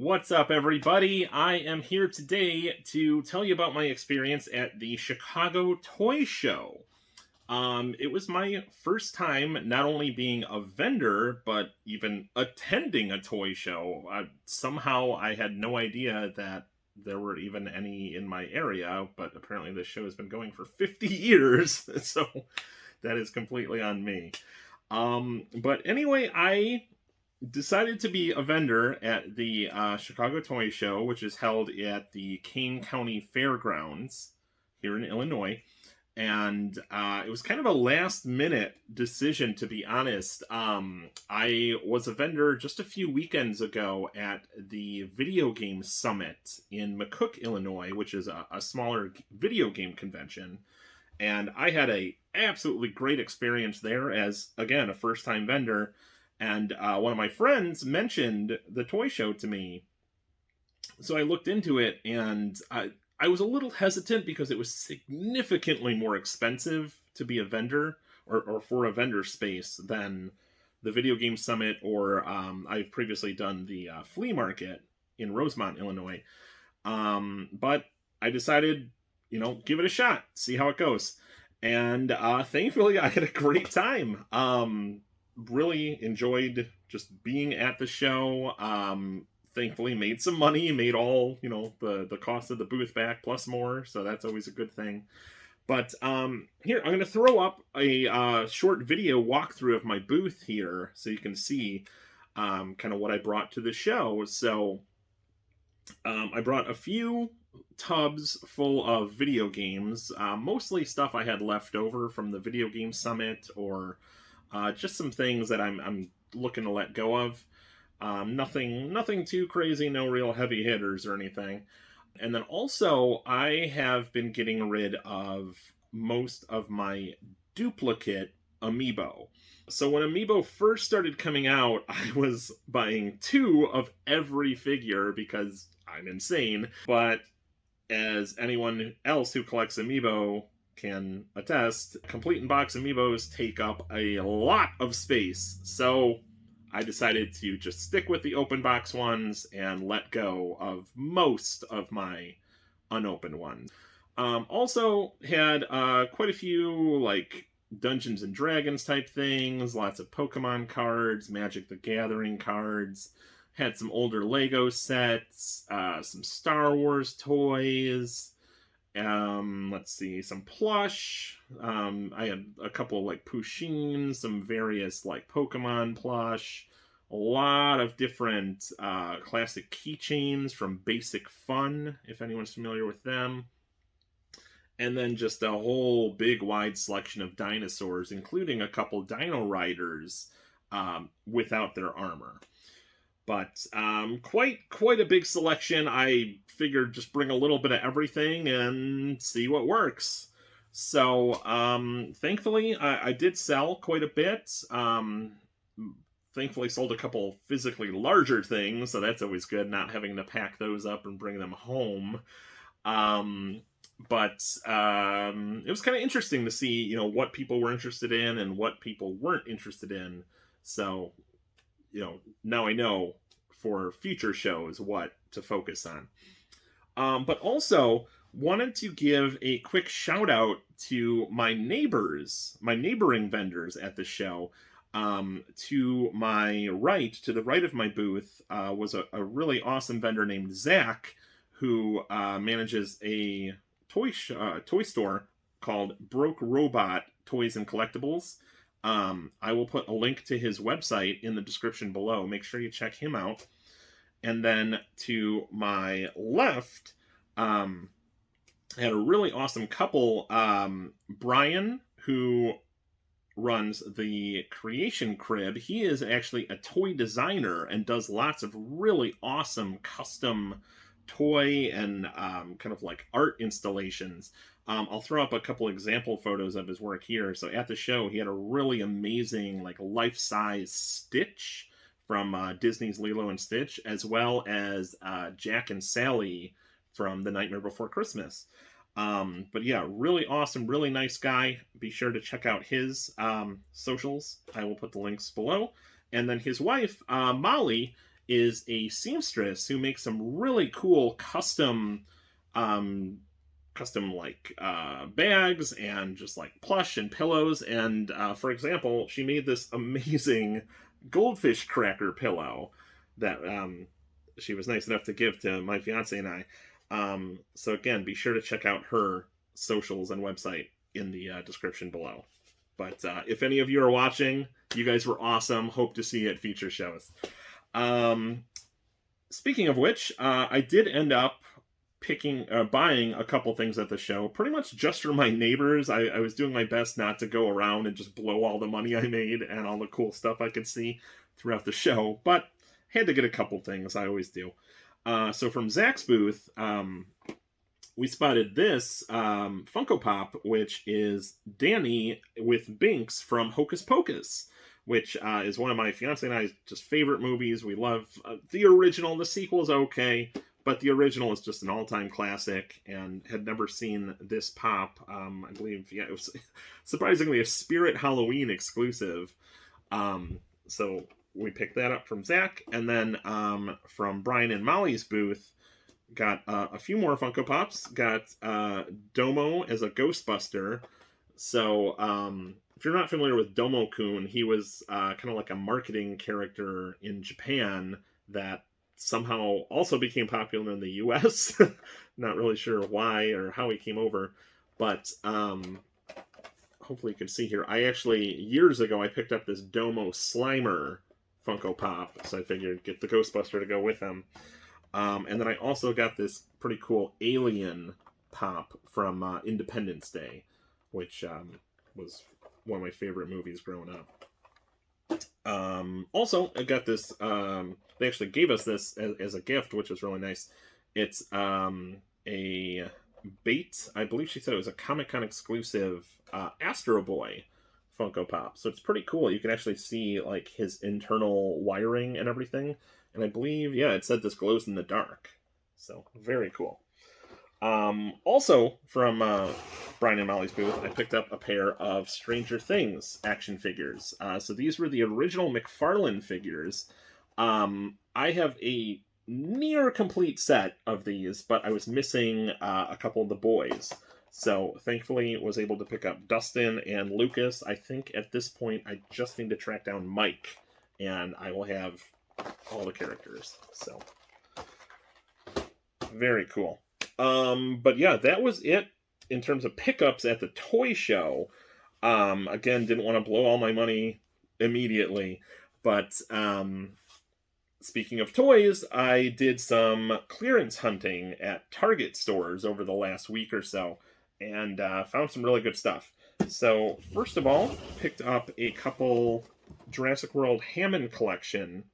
What's up, everybody? I am here today to tell you about my experience at the Chicago Toy Show. It was my first time not only being a vendor, but even attending a toy show. Somehow I had no idea that there were even any in my area, but apparently this show has been going for 50 years, so that is completely on me. But anyway, I decided to be a vendor at the Chicago Toy Show, which is held at the Kane County Fairgrounds here in Illinois. And it was kind of a last minute decision, to be honest. I was a vendor just a few weekends ago at the Video Game Summit in McCook, Illinois, which is a smaller video game convention. And I had a absolutely great experience there as, again, a first-time vendor. And one of my friends mentioned the toy show to me. So I looked into it, and I was a little hesitant because it was significantly more expensive to be a vendor or for a vendor space than the Video Game Summit, or I've previously done the flea market in Rosemont, Illinois. But I decided, give it a shot, see how it goes. And thankfully, I had a great time. Really enjoyed just being at the show. Thankfully made some money, made all, the cost of the booth back plus more, so that's always a good thing. But here, I'm going to throw up a short video walkthrough of my booth here so you can see kind of what I brought to the show. So I brought a few tubs full of video games, mostly stuff I had left over from the Video Game Summit, or just some things that I'm looking to let go of. Nothing too crazy, no real heavy hitters or anything. And then also, I have been getting rid of most of my duplicate amiibo. So when amiibo first started coming out, I was buying 2 of every figure because I'm insane. But as anyone else who collects amiibo can attest, complete in box amiibos take up a lot of space. So I decided to just stick with the open box ones and let go of most of my unopened ones. Also had quite a few like Dungeons and Dragons type things, lots of Pokemon cards, Magic the Gathering cards, had some older Lego sets, some Star Wars toys, let's see, some plush. I had a couple of like Pusheen, some various like Pokemon plush, a lot of different classic keychains from Basic Fun, if anyone's familiar with them. And then just a whole big wide selection of dinosaurs, including a couple Dino Riders without their armor. But quite a big selection. I figured just bring a little bit of everything and see what works. So thankfully, I did sell quite a bit. Thankfully, sold a couple physically larger things, so that's always good, not having to pack those up and bring them home. But it was kind of interesting to see, what people were interested in and what people weren't interested in. So now I know for future shows what to focus on. But also wanted to give a quick shout out to my neighboring vendors at the show. To my right, to the right of my booth, was a really awesome vendor named Zach, who manages a toy store called Broke Robot Toys and Collectibles. I will put a link to his website in the description below. Make sure you check him out. And then to my left, I had a really awesome couple. Brian, who runs the Creation Crib. He is actually a toy designer and does lots of really awesome custom toy and kind of like art installations. I'll throw up a couple example photos of his work here. So at the show, he had a really amazing like life-size Stitch from Disney's Lilo and Stitch, as well as Jack and Sally from The Nightmare Before Christmas. But yeah, really awesome, really nice guy. Be sure to check out his socials. I will put the links below. And then his wife, Molly, is a seamstress who makes some really cool um, custom like bags and just like plush and pillows. And for example, she made this amazing goldfish cracker pillow that she was nice enough to give to my fiance and I. So again, be sure to check out her socials and website in the description below. But if any of you are watching, you guys were awesome. Hope to see you at future shows. Speaking of which, I did end up buying a couple things at the show, pretty much just for my neighbors. I was doing my best not to go around and just blow all the money I made and all the cool stuff I could see throughout the show, but had to get a couple things. I always do. So from Zach's booth, we spotted this Funko Pop, which is Danny with Binks from Hocus Pocus, which is one of my fiance and I's just favorite movies. We love the original. The sequel is okay, but the original is just an all-time classic, and had never seen this pop. I believe, yeah, it was surprisingly a Spirit Halloween exclusive. So we picked that up from Zach, and then from Brian and Molly's booth, got a few more Funko Pops. Got Domo as a Ghostbuster. So if you're not familiar with Domo-kun, he was kind of like a marketing character in Japan that somehow also became popular in the US. Not really sure why or how he came over, but hopefully you can see here. I actually, years ago, I picked up this Domo Slimer Funko Pop, so I figured get the Ghostbuster to go with him. And then I also got this pretty cool Alien Pop from Independence Day, which was one of my favorite movies growing up. Also, I got this, they actually gave us this as a gift, which was really nice. It's a bait, I believe she said it was a Comic-Con exclusive Astro Boy Funko Pop. So it's pretty cool. You can actually see like his internal wiring and everything. And I believe, yeah, it said this glows in the dark. So very cool. Also from Brian and Molly's booth, I picked up a pair of Stranger Things action figures. So these were the original McFarlane figures. I have a near complete set of these, but I was missing a couple of the boys. So thankfully was able to pick up Dustin and Lucas. I think at this point I just need to track down Mike, and I will have all the characters. So very cool. But yeah, that was it in terms of pickups at the toy show. Again, didn't want to blow all my money immediately, but speaking of toys, I did some clearance hunting at Target stores over the last week or so, and found some really good stuff. So first of all, picked up a couple Jurassic World Hammond Collection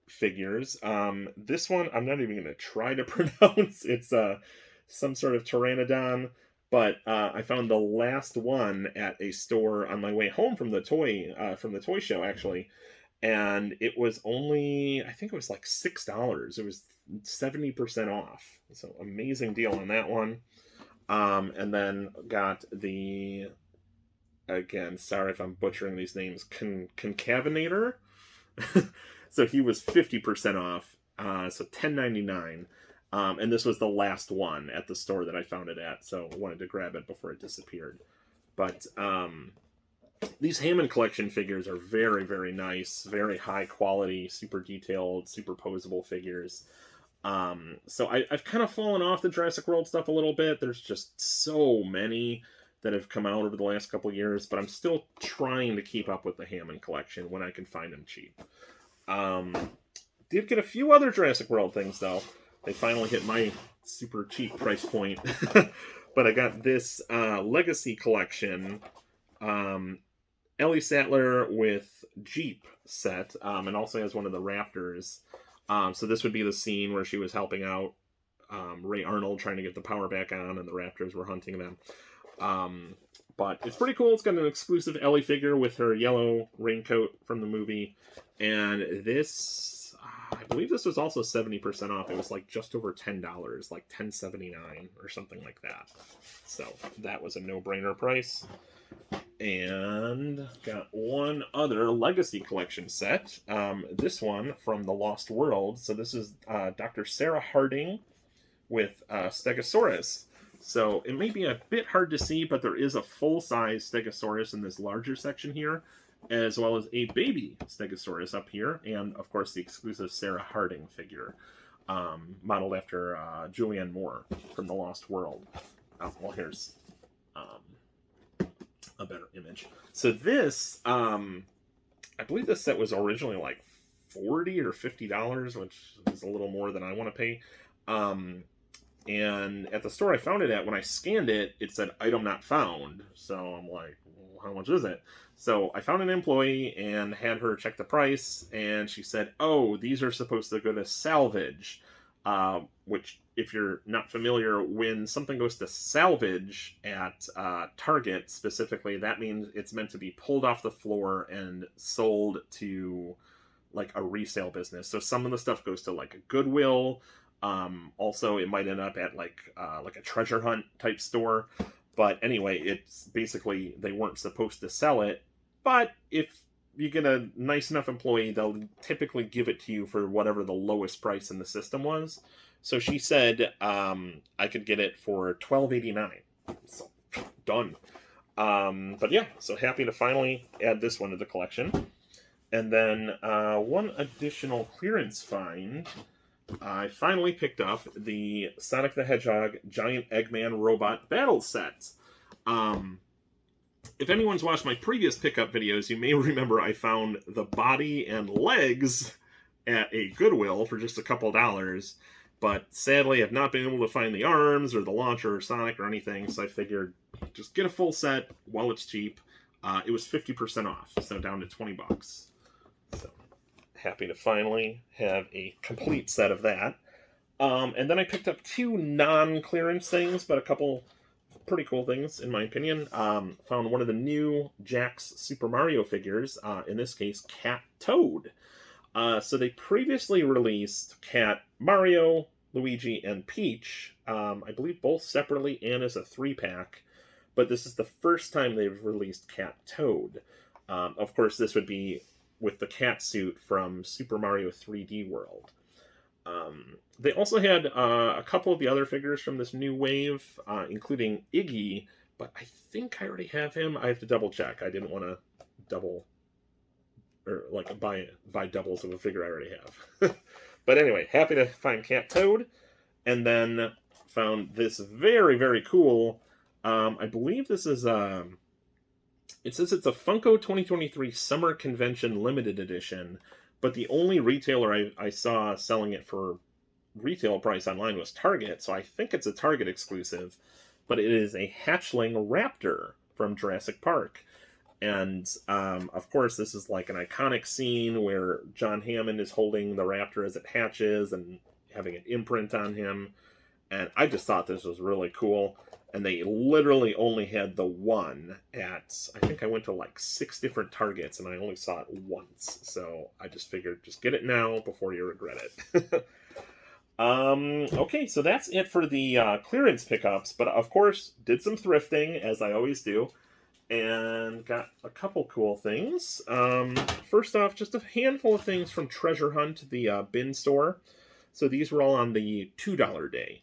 figures. This one I'm not even going to try to pronounce. It's some sort of pteranodon, but I found the last one at a store on my way home from the toy show actually, and it was only, I think it was like $6. It was 70% off, so amazing deal on that one. And then got the, again, sorry if I'm butchering these names, Concavinator. So he was 50% off, so $10.99. And this was the last one at the store that I found it at, so I wanted to grab it before it disappeared. But these Hammond Collection figures are very, very nice, very high quality, super detailed, super posable figures. So I've kind of fallen off the Jurassic World stuff a little bit. There's just so many that have come out over the last couple years, but I'm still trying to keep up with the Hammond Collection when I can find them cheap. Did get a few other Jurassic World things, though. They finally hit my super cheap price point. But I got this Legacy Collection Ellie Sattler with Jeep set, and also has one of the Raptors. So this would be the scene where she was helping out Ray Arnold trying to get the power back on, and the Raptors were hunting them. But it's pretty cool. It's got an exclusive Ellie figure with her yellow raincoat from the movie. And this, I believe this was also 70% off. It was like just over $10, like $10.79 or something like that. So that was a no-brainer price. And got one other Legacy Collection set. This one from the Lost World. So this is Dr. Sarah Harding with Stegosaurus. So it may be a bit hard to see, but there is a full-size Stegosaurus in this larger section here, as well as a baby Stegosaurus up here, and of course the exclusive Sarah Harding figure, modeled after Julianne Moore from the Lost World. Oh, well, here's a better image. So this, I believe this set was originally like $40 or $50, which is a little more than I want to pay. And at the store I found it at, when I scanned it, it said item not found. So I'm like, well, how much is it? So I found an employee and had her check the price, and she said, oh, these are supposed to go to salvage. Which, if you're not familiar, when something goes to salvage at Target specifically, that means it's meant to be pulled off the floor and sold to like a resale business. So some of the stuff goes to like a Goodwill. Also, it might end up at like a treasure hunt type store. But anyway, it's basically they weren't supposed to sell it. But if you get a nice enough employee, they'll typically give it to you for whatever the lowest price in the system was. So she said I could get it for $12.89. So done. But yeah, so happy to finally add this one to the collection. And then one additional clearance find. I finally picked up the Sonic the Hedgehog Giant Eggman Robot Battle Set. If anyone's watched my previous pickup videos, you may remember I found the body and legs at a Goodwill for just a couple dollars. But sadly, I've not been able to find the arms or the launcher or Sonic or anything, so I figured just get a full set while it's cheap. It was 50% off, so down to $20. So happy to finally have a complete set of that. And then I picked up two non-clearance things, but a couple pretty cool things, in my opinion. Found one of the new Jakks Super Mario figures, in this case, Cat Toad. So they previously released Cat Mario, Luigi, and Peach, I believe both separately and as a 3-pack, but this is the first time they've released Cat Toad. Of course, this would be with the cat suit from Super Mario 3D World. They also had a couple of the other figures from this new wave, including Iggy, but I think I already have him. I have to double check. I didn't want to double, or like buy doubles of a figure I already have. But anyway, happy to find Cat Toad, and then found this very, very cool. I believe this is it says it's a Funko 2023 Summer Convention Limited Edition, but the only retailer I saw selling it for retail price online was Target, so I think it's a Target exclusive, but it is a hatchling raptor from Jurassic Park. And, of course, this is like an iconic scene where John Hammond is holding the raptor as it hatches and having an imprint on him. And I just thought this was really cool. And they literally only had the one at, I think I went to like 6 different Targets and I only saw it once. So I just figured, just get it now before you regret it. Okay, so that's it for the clearance pickups. But of course, did some thrifting, as I always do. And got a couple cool things. First off, just a handful of things from Treasure Hunt, the bin store. So these were all on the $2 day.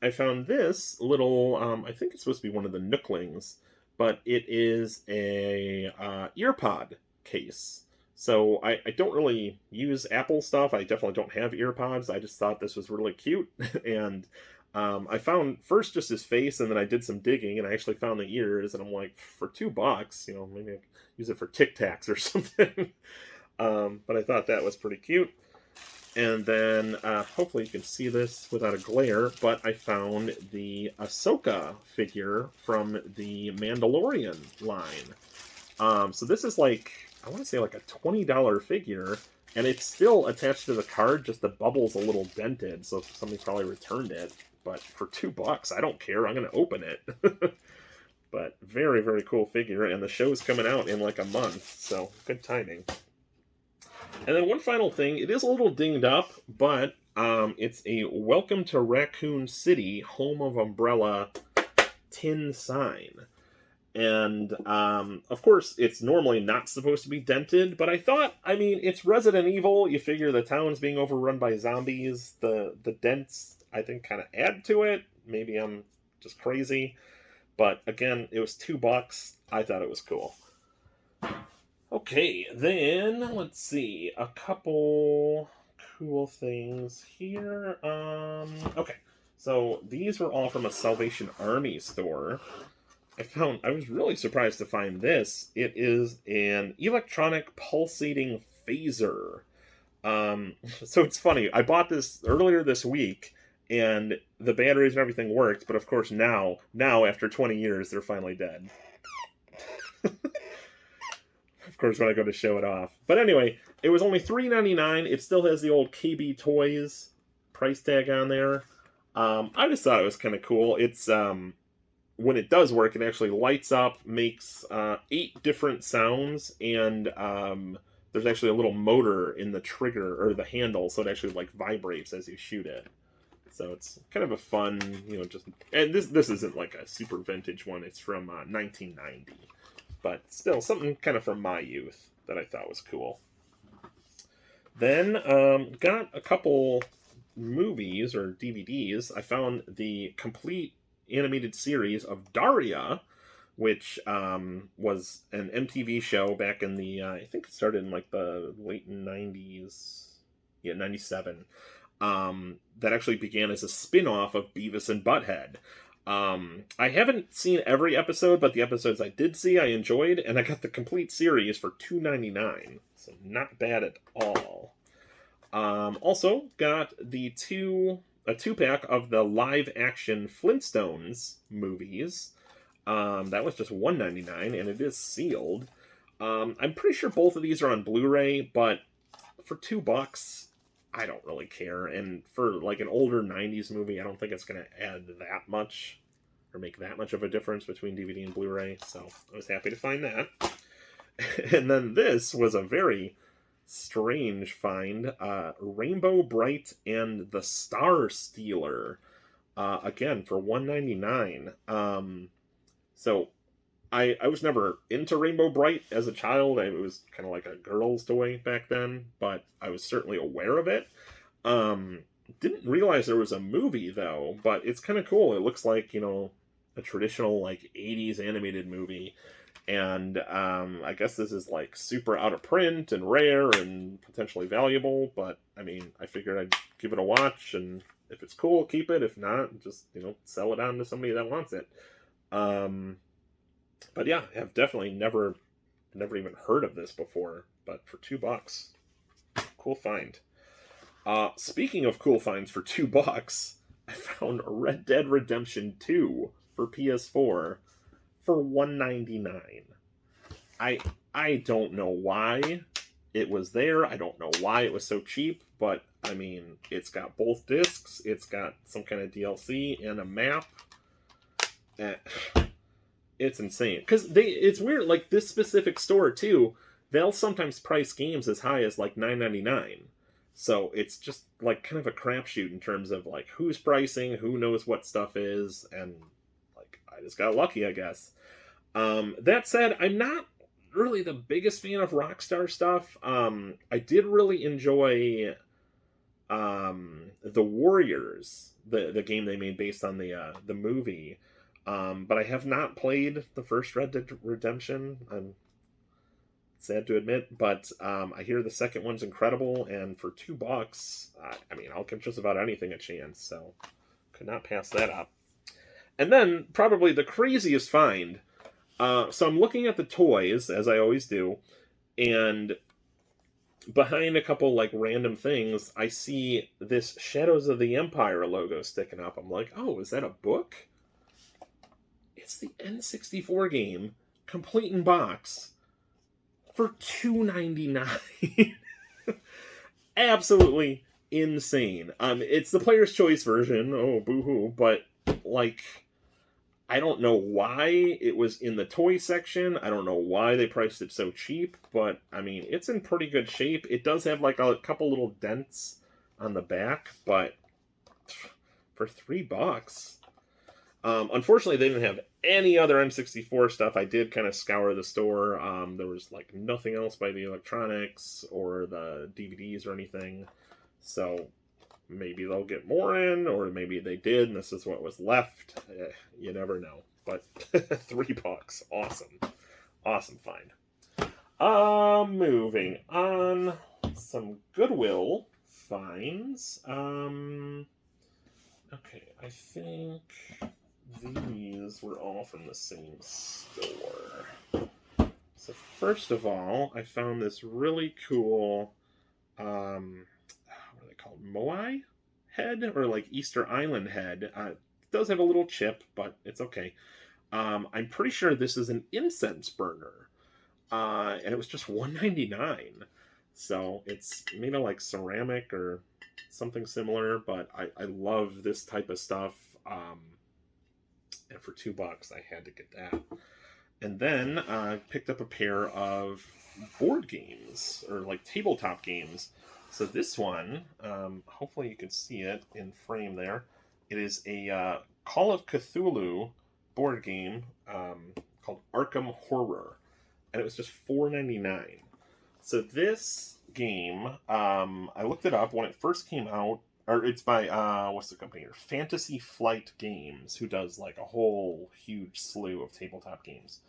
I found this little, I think it's supposed to be one of the Nooklings, but it is a earpod case. So I don't really use Apple stuff. I definitely don't have earpods. I just thought this was really cute. And I found first just his face, and then I did some digging, and I actually found the ears, and I'm like, for $2, you know, maybe I could use it for Tic Tacs or something. But I thought that was pretty cute. And then, hopefully you can see this without a glare, but I found the Ahsoka figure from the Mandalorian line. So this is like, I want to say like a $20 figure, and it's still attached to the card, just the bubble's a little dented, so somebody probably returned it. But for $2, I don't care. I'm going to open it. But very, very cool figure, and the show's coming out in like a month, so good timing. And then one final thing, it is a little dinged up, but it's a Welcome to Raccoon City, Home of Umbrella tin sign. And of course, it's normally not supposed to be dented, but I thought, I mean, it's Resident Evil. You figure the town's being overrun by zombies. The dents, I think, kind of add to it. Maybe I'm just crazy, but again, it was $2. I thought it was cool. Okay, then let's see a couple cool things here. Okay, so these were all from a Salvation Army store. I was really surprised to find this. It is an electronic pulsating phaser. So it's funny. I bought this earlier this week, and the batteries and everything worked. But of course, now after 20 years, they're finally dead. Of course, when I go to show it off. But anyway, it was only $3.99. It still has the old KB Toys price tag on there. I just thought it was kind of cool. It's when it does work, it actually lights up, makes 8 different sounds, and there's actually a little motor in the trigger or the handle, so it actually like vibrates as you shoot it. So it's kind of a fun, just, and this isn't like a super vintage one. It's from 1990, but still something kind of from my youth that I thought was cool. Then got a couple movies or DVDs. I found the complete animated series of Daria, which was an MTV show back in the I think it started in like the late 90s, 97. That actually began as a spin-off of Beavis and Butthead. I haven't seen every episode, but the episodes I did see I enjoyed, and I got the complete series for $2.99, so not bad at all. Also got a 2-pack of the live-action Flintstones movies. That was just $1.99, and it is sealed. I'm pretty sure both of these are on Blu-ray, but for $2, I don't really care. And for like an older 90s movie, I don't think it's going to add that much or make that much of a difference between DVD and Blu-ray. So I was happy to find that. And then this was a very strange find. Rainbow Bright and the Star Stealer. Again, for $1.99. So I was never into Rainbow Bright as a child. It was kind of like a girl's toy back then, but I was certainly aware of it. Didn't realize there was a movie, though, but it's kind of cool. It looks like, a traditional, like, 80s animated movie. And I guess this is, like, super out of print and rare and potentially valuable, but, I mean, I figured I'd give it a watch, and if it's cool, keep it. If not, just, sell it on to somebody that wants it. But yeah, I've definitely never even heard of this before, but for $2, cool find. Speaking of cool finds for $2, I found Red Dead Redemption 2 for PS4 for $1.99. I don't know why it was there. I don't know why it was so cheap, but I mean, it's got both discs, it's got some kind of DLC and a map. It's insane. Because it's weird, like, this specific store, too, they'll sometimes price games as high as, like, $9.99. So it's just, like, kind of a crapshoot in terms of, like, who's pricing, who knows what stuff is, and, like, I just got lucky, I guess. That said, I'm not really the biggest fan of Rockstar stuff. I did really enjoy The Warriors, the game they made based on the movie. But I have not played the first Red Dead Redemption. I'm sad to admit, but I hear the second one's incredible, and for $2, I mean, I'll give just about anything a chance, so could not pass that up. And then, probably the craziest find, so I'm looking at the toys, as I always do, and behind a couple, like, random things, I see this Shadows of the Empire logo sticking up. I'm like, oh, is that a book? It's the N64 game, complete in box, for $2.99. Absolutely insane. It's the player's choice version. Oh, boo-hoo. But, like, I don't know why it was in the toy section. I don't know why they priced it so cheap. But, I mean, it's in pretty good shape. It does have, like, a couple little dents on the back. But for $3... Unfortunately, they didn't have any other N64 stuff. I did kind of scour the store. There was like nothing else by the electronics or the DVDs or anything. So maybe they'll get more in, or maybe they did, and this is what was left. You never know. But $3, awesome, awesome find. Moving on, some Goodwill finds. Okay, I think these were all from the same store. So first of all, I found this really cool, what are they called? Moai head? Or like Easter Island head. It does have a little chip, but it's okay. I'm pretty sure this is an incense burner. And it was just $1.99. So it's made of like ceramic or something similar, but I love this type of stuff. And for $2, I had to get that. And then I picked up a pair of board games, or like tabletop games. So this one, hopefully you can see it in frame there. It is a Call of Cthulhu board game called Arkham Horror. And it was just $4.99. So this game, I looked it up when it first came out. Or it's by, what's the company here? Fantasy Flight Games, who does like a whole huge slew of tabletop games.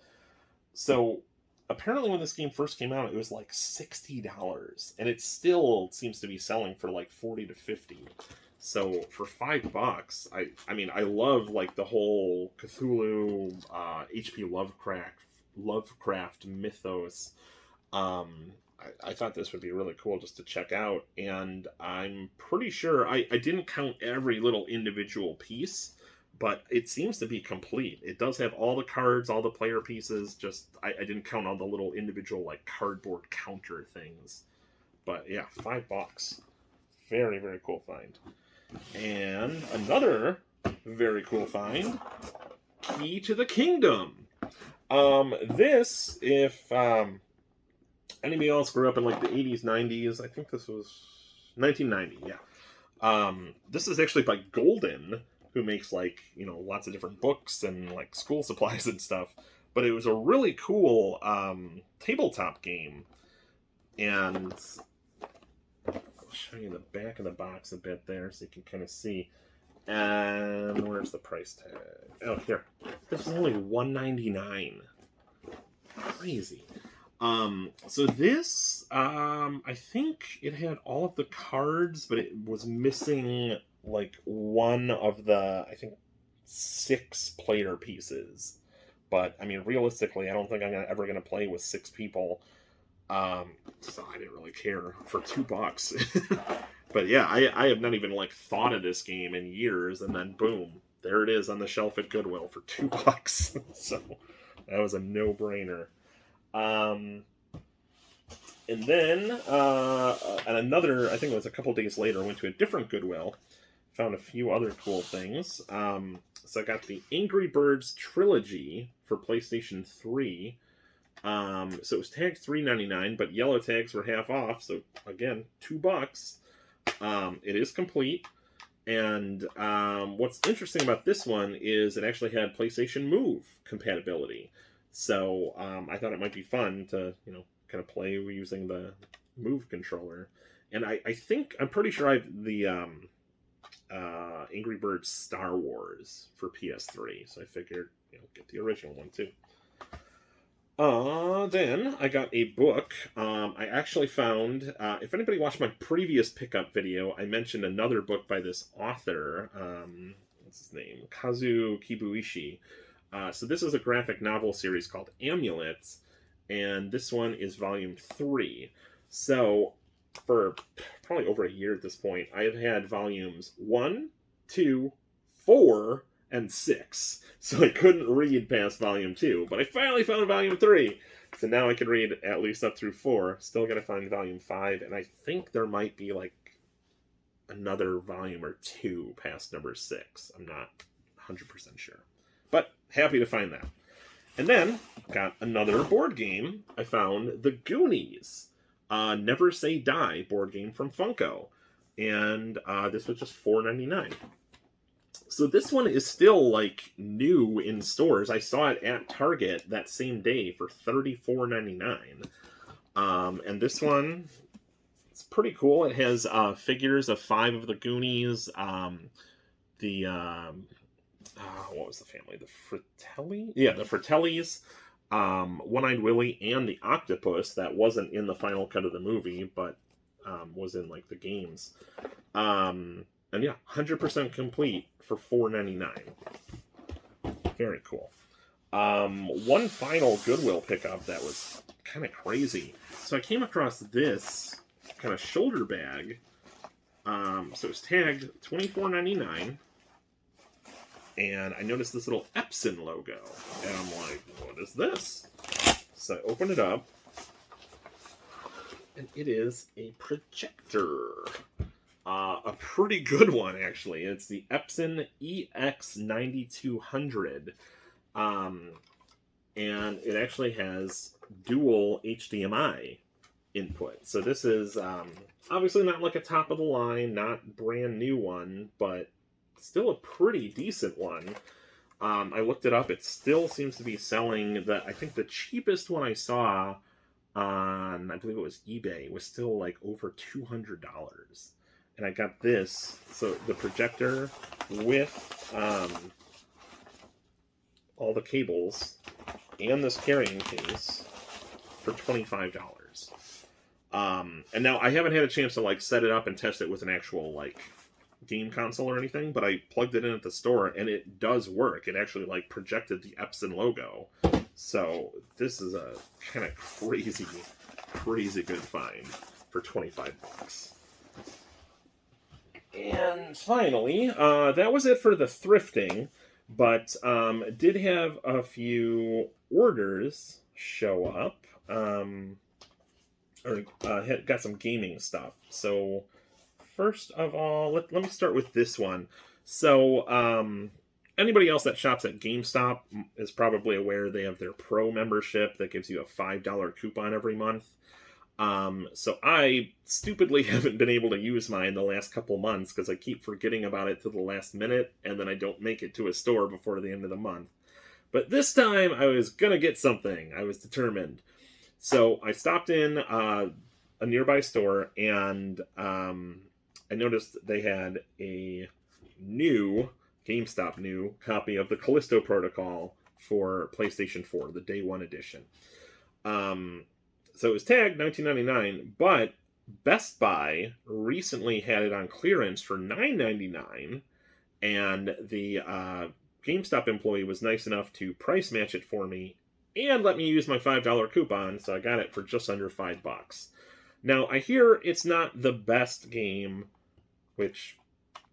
So apparently when this game first came out, it was like $60. And it still seems to be selling for like $40 to $50. So for $5, I mean, I love like the whole Cthulhu, H.P. Lovecraft mythos. I thought this would be really cool just to check out, and I'm pretty sure I didn't count every little individual piece, but it seems to be complete. It does have all the cards, all the player pieces, just I didn't count all the little individual like cardboard counter things. But yeah, $5. Very, very cool find. And another very cool find, Key to the Kingdom. This, if anybody else grew up in like the 80s, 90s, I think this was 1990, yeah. This is actually by Golden, who makes like, you know, lots of different books and like school supplies and stuff. But it was a really cool tabletop game. And I'll show you the back of the box a bit there so you can kind of see. And where's the price tag? Oh, here. This is only $1.99. Crazy. So this, I think it had all of the cards, but it was missing like one of the, I think, 6 player pieces. But I mean, realistically, I don't think I'm ever gonna play with 6 people. So I didn't really care for $2. But yeah, I have not even like thought of this game in years, and then boom, there it is on the shelf at Goodwill for $2. So that was a no-brainer. And then and another, I think it was a couple days later, I went to a different Goodwill, found a few other cool things. So I got the Angry Birds trilogy for PlayStation 3. So it was tagged $3.99, but yellow tags were half off, so again, $2. It is complete, and what's interesting about this one is it actually had PlayStation Move compatibility. So I thought it might be fun to, you know, kind of play using the Move controller. And I think, I'm pretty sure I have the Angry Birds Star Wars for PS3, so I figured, you know, get the original one too. Then I got a book. I actually found, if anybody watched my previous pickup video, I mentioned another book by this author, what's his name? Kazu Kibuishi. So this is a graphic novel series called Amulets, and this one is volume 3. So for probably over a year at this point, I have had volumes 1, 2, 4, and 6. So I couldn't read past volume 2, but I finally found volume 3. So now I can read at least up through 4. Still gotta find volume 5, and I think there might be like another volume or 2 past number 6. I'm not 100% sure. But happy to find that. And then got another board game. I found The Goonies, Never Say Die board game from Funko. And this was just $4.99. So this one is still like new in stores. I saw it at Target that same day for $34.99. And this one, it's pretty cool. It has figures of 5 of the Goonies. The what was the family? The Fratelli? Yeah, the Fratellis. One-Eyed Willie and the Octopus that wasn't in the final cut of the movie, but was in like the games. And yeah, 100% complete for $4.99. Very cool. One final Goodwill pickup that was kind of crazy. So I came across this kind of shoulder bag. So it's tagged $24.99. And I noticed this little Epson logo. And I'm like, what is this? So I open it up. And it is a projector. A pretty good one, actually. It's the Epson EX9200. And it actually has dual HDMI input. So this is obviously not like a top of the line, not brand new one, but still a pretty decent one. I looked it up. It still seems to be selling. I think the cheapest one I saw on, I believe it was eBay, was still like over $200. And I got this, so the projector with all the cables and this carrying case for $25. And now I haven't had a chance to like set it up and test it with an actual like game console or anything, but I plugged it in at the store and it does work. It actually like projected the Epson logo. So this is a kind of crazy good find for $25. And finally, that was it for the thrifting, but did have a few orders show up, got some gaming stuff. So first of all, let me start with this one. So anybody else that shops at GameStop is probably aware they have their Pro membership that gives you a $5 coupon every month. So I stupidly haven't been able to use mine the last couple months because I keep forgetting about it to the last minute, and then I don't make it to a store before the end of the month. But this time I was gonna get something. I was determined. So I stopped in a nearby store, and I noticed they had a GameStop new copy of the Callisto Protocol for PlayStation 4, the Day 1 edition. So it was tagged $19.99, but Best Buy recently had it on clearance for $9.99, and the GameStop employee was nice enough to price match it for me and let me use my $5 coupon, so I got it for just under $5. Now, I hear it's not the best game, which,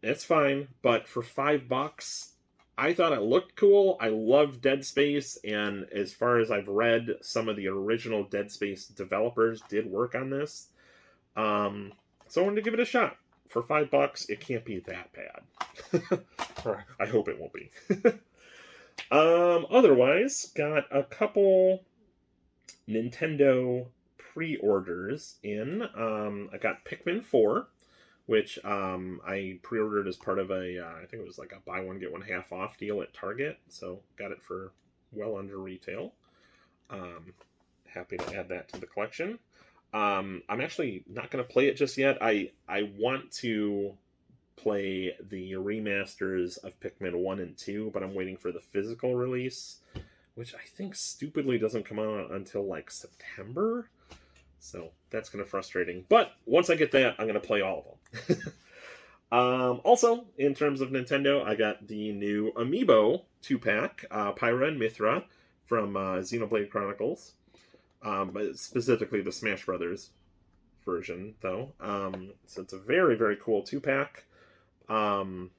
it's fine, but for $5, I thought it looked cool. I love Dead Space, and as far as I've read, some of the original Dead Space developers did work on this. So I wanted to give it a shot. For $5, it can't be that bad. Or I hope it won't be. Otherwise, got a couple Nintendo pre-orders in. I got Pikmin 4. Which I pre-ordered as part of I think it was like a buy one, get one half off deal at Target. So got it for well under retail. Happy to add that to the collection. I'm actually not going to play it just yet. I want to play the remasters of Pikmin 1 and 2, but I'm waiting for the physical release, which I think stupidly doesn't come out until like September. So that's kind of frustrating. But once I get that, I'm going to play all of them. Also, in terms of Nintendo, I got the new Amiibo 2-pack, Pyra and Mithra, from Xenoblade Chronicles. But specifically the Smash Brothers version, though. So it's a very, very cool 2-pack. And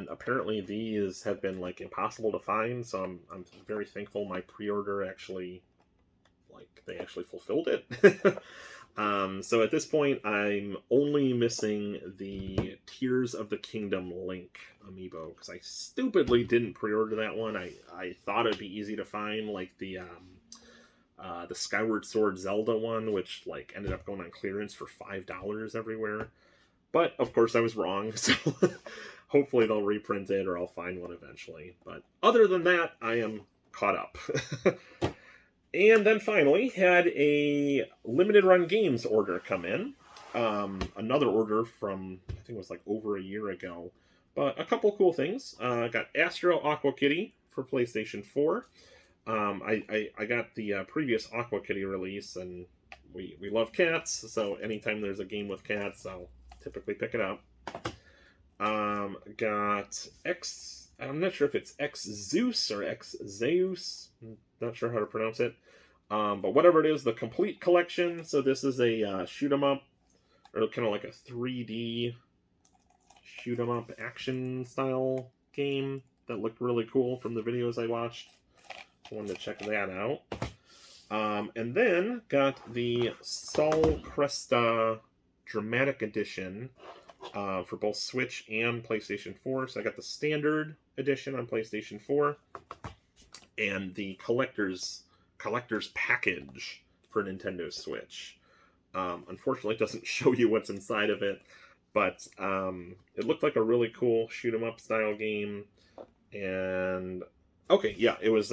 apparently these have been like impossible to find, so I'm very thankful my pre-order actually... they actually fulfilled it. So at this point, I'm only missing the Tears of the Kingdom Link amiibo, because I stupidly didn't pre-order that one. I thought it'd be easy to find, like the Skyward Sword Zelda one, which like ended up going on clearance for $5 everywhere. But, of course, I was wrong, so hopefully they'll reprint it or I'll find one eventually. But other than that, I am caught up. And then finally, had a limited run games order come in. Another order from, I think it was like over a year ago. But a couple cool things. Got Astro Aqua Kitty for PlayStation 4. I got the previous Aqua Kitty release, and we love cats, so anytime there's a game with cats, I'll typically pick it up. Got I'm not sure if it's X Zeus or X Zeus. Not sure how to pronounce it. But whatever it is, the complete collection. So this is a shoot 'em up, or kind of like a 3D shoot 'em up action style game that looked really cool from the videos I watched. I wanted to check that out. And then got the Sol Cresta Dramatic Edition for both Switch and PlayStation 4. So I got the Standard Edition on PlayStation 4 and the Collector's Package for Nintendo Switch. Unfortunately, it doesn't show you what's inside of it, but it looked like a really cool shoot-'em-up style game. And okay, yeah, it was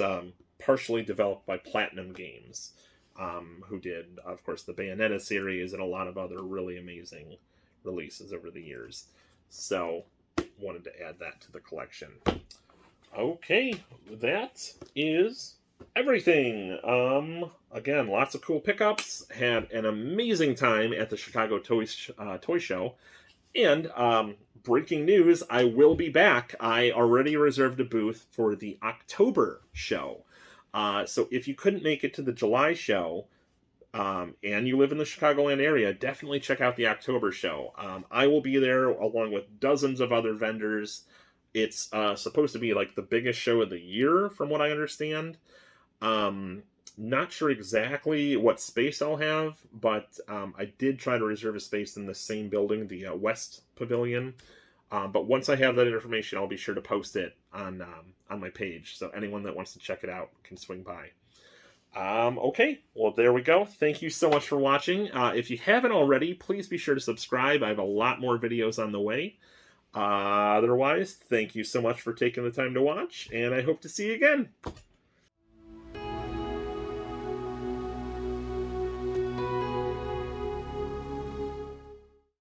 partially developed by Platinum Games, who did, of course, the Bayonetta series and a lot of other really amazing releases over the years. So, wanted to add that to the collection. Okay, that is everything. Again, lots of cool pickups. Had an amazing time at the Chicago Toy Show. And breaking news, I will be back. I already reserved a booth for the October show. So if you couldn't make it to the July show, and you live in the Chicagoland area, definitely check out the October show. I will be there along with dozens of other vendors. It's supposed to be like the biggest show of the year, from what I understand. Not sure exactly what space I'll have, but I did try to reserve a space in the same building, the West Pavilion. But once I have that information, I'll be sure to post it on my page, so anyone that wants to check it out can swing by. Okay, well, there we go. Thank you so much for watching. If you haven't already, please be sure to subscribe. I have a lot more videos on the way. Otherwise, thank you so much for taking the time to watch, and I hope to see you again.